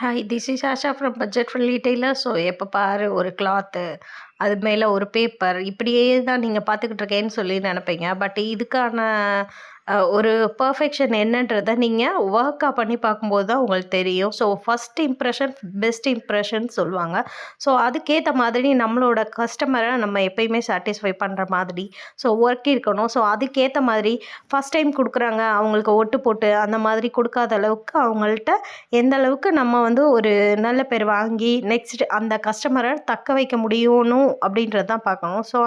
Hi, this is Asha from Budget Friendly Tailor. So எப்போ பாரு ஒரு கிளாத்து அது மேலே ஒரு பேப்பர் இப்படியே தான் நீங்கள் பார்த்துக்கிட்டு இருக்கேன்னு சொல்லி நினைப்பீங்க. பட் இதுக்கான ஒரு பர்ஃபெக்ஷன் என்னன்றதை நீங்கள் ஒர்க்காக பண்ணி பார்க்கும்போது தான் உங்களுக்கு தெரியும். So first impression best impression சொல்லுவாங்க. ஸோ அதுக்கேற்ற மாதிரி நம்மளோட கஸ்டமரை நம்ம எப்பயுமே சாட்டிஸ்ஃபை பண்ணுற மாதிரி ஸோ ஒர்க் இருக்கணும். ஸோ அதுக்கேற்ற மாதிரி ஃபஸ்ட் டைம் கொடுக்குறாங்க அவங்களுக்கு ஒட்டு போட்டு அந்த மாதிரி கொடுக்காத அளவுக்கு அவங்கள்ட்ட எந்த அளவுக்கு நம்ம வந்து ஒரு நல்ல பேர் வாங்கி நெக்ஸ்ட் அந்த கஸ்டமரை தக்க வைக்க முடியணும் அப்படின்றது தான் பார்க்கணும். ஸோ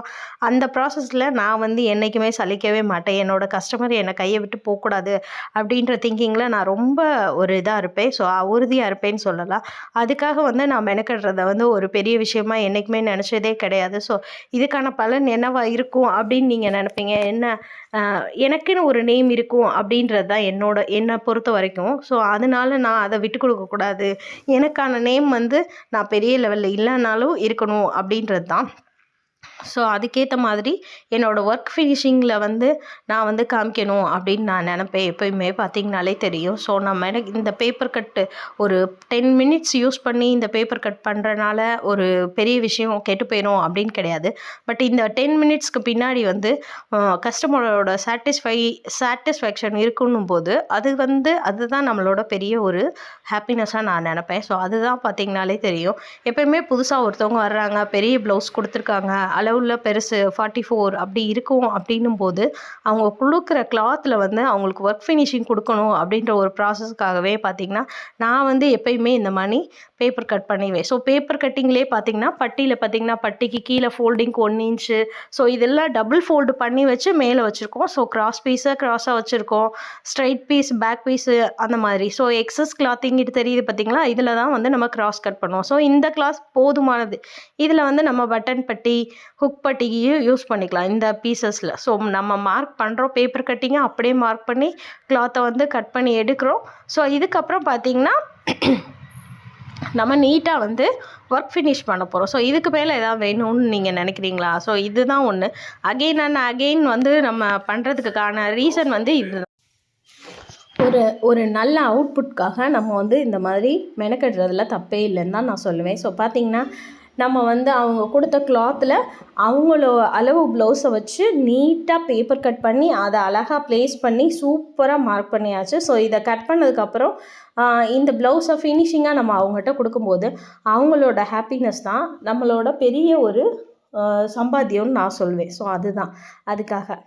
அந்த ப்ராசஸில் நான் வந்து என்றைக்குமே சலிக்கவே மாட்டேன். என்னோடய கஸ்டமர் என்னை கையை விட்டு போகக்கூடாது அப்படின்ற திங்கிங்கில் நான் ரொம்ப ஒரு இதாக இருப்பேன். ஸோ உறுதியாக இருப்பேன்னு சொல்லலாம். அதுக்காக வந்து நான் மெனக்கடுறத வந்து ஒரு பெரிய விஷயமா என்றைக்குமே நினச்சதே கிடையாது. ஸோ இதுக்கான பலன் என்னவா இருக்கும் அப்படின்னு நீங்கள் நினைப்பீங்க. என்ன எனக்குன்னு ஒரு நேம் இருக்கும் அப்படின்றது தான் என்னை பொறுத்த வரைக்கும். ஸோ அதனால நான் அதை விட்டு கொடுக்கக்கூடாது. எனக்கான நேம் வந்து நான் பெரிய லெவலில் இல்லைனாலும் இருக்கணும் அப்படின்றது தான். ஸோ அதுக்கேற்ற மாதிரி என்னோடய ஒர்க் ஃபினிஷிங்கில் வந்து நான் வந்து காமிக்கணும் அப்படின்னு நான் நினப்பேன். எப்போயுமே பார்த்திங்கனாலே தெரியும். ஸோ நம்ம இந்த பேப்பர் கட்டு ஒரு 10 மினிட்ஸ் யூஸ் பண்ணி இந்த பேப்பர் கட் பண்ணுறனால ஒரு பெரிய விஷயம் கெட்டு போயிடும் அப்படின்னு கிடையாது. பட் இந்த 10 மினிட்ஸ்க்கு பின்னாடி வந்து கஸ்டமரோட சாட்டிஸ்ஃபேக்ஷன் இருக்கணும் போது அதுதான் நம்மளோட பெரிய ஒரு ஹாப்பினஸ்ஸாக நான் நினப்பேன். ஸோ அதுதான் பார்த்திங்கனாலே தெரியும். எப்போயுமே புதுசாக ஒருத்தவங்க வர்றாங்க, பெரிய ப்ளவுஸ் கொடுத்துருக்காங்க, அளவுள்ள பெருசு 44 அப்படி இருக்கும் அப்படின்னும் போது அவங்க கொடுக்குற கிளாத்தில் வந்து அவங்களுக்கு ஒர்க் ஃபினிஷிங் கொடுக்கணும் அப்படின்ற ஒரு ப்ராசஸ்க்காகவே பார்த்திங்கன்னா நான் வந்து எப்பயுமே இந்த மாதிரி பேப்பர் கட் பண்ணிடுவேன். ஸோ பேப்பர் கட்டிங்லேயே பார்த்திங்கன்னா பட்டியில் பார்த்திங்கன்னா பட்டிக்கு கீழே ஃபோல்டிங்க்கு 1 இன்ச்சு ஸோ இதெல்லாம் டபுள் ஃபோல்டு பண்ணி வச்சு மேலே வச்சுருக்கோம். ஸோ க்ராஸாக வச்சுருக்கோம், ஸ்ட்ரைட் பீஸ் பேக் பீஸு அந்த மாதிரி. ஸோ எக்ஸஸ் கிளாத்திங் இது தெரியுது பார்த்திங்களா, இதில் தான் வந்து நம்ம கிராஸ் கட் பண்ணுவோம். ஸோ இந்த கிளாஸ் போதுமானது. இதில் வந்து நம்ம பட்டன் பட்டி ஹுக் பட்டியையும் யூஸ் பண்ணிக்கலாம் இந்த பீசஸில். ஸோ நம்ம மார்க் பண்ணுறோம், பேப்பர் கட்டிங்கை அப்படியே மார்க் பண்ணி கிளாத்தை வந்து கட் பண்ணி எடுக்கிறோம். ஸோ இதுக்கப்புறம் பார்த்திங்கன்னா நம்ம நீட்டாக வந்து ஒர்க் ஃபினிஷ் பண்ண போகிறோம். ஸோ இதுக்கு மேலே எதாவது வேணும்னு நீங்கள் நினைக்கிறீங்களா? ஸோ இதுதான் ஒன்று. அகெயின் வந்து நம்ம பண்ணுறதுக்கான ரீசன் வந்து இது ஒரு நல்ல அவுட்புட்காக நம்ம வந்து இந்த மாதிரி மெனக்கட்டுறதுல தப்பே இல்லைன்னு தான் நான் சொல்லுவேன். ஸோ பார்த்திங்கன்னா நம்ம வந்து அவங்க கொடுத்த கிளாத்தில் அவங்களோட அளவு ப்ளவுஸை வச்சு நீட்டாக பேப்பர் கட் பண்ணி அதை அழகாக ப்ளேஸ் பண்ணி சூப்பராக மார்க் பண்ணியாச்சு. ஸோ இதை கட் பண்ணதுக்கப்புறம் இந்த ப்ளவுஸை ஃபினிஷிங்காக நம்ம அவங்ககிட்ட கொடுக்கும்போது அவங்களோட ஹாப்பினஸ் தான் நம்மளோட பெரிய ஒரு சம்பாத்தியம்னு நான் சொல்வேன். ஸோ அதுதான் அதுக்காக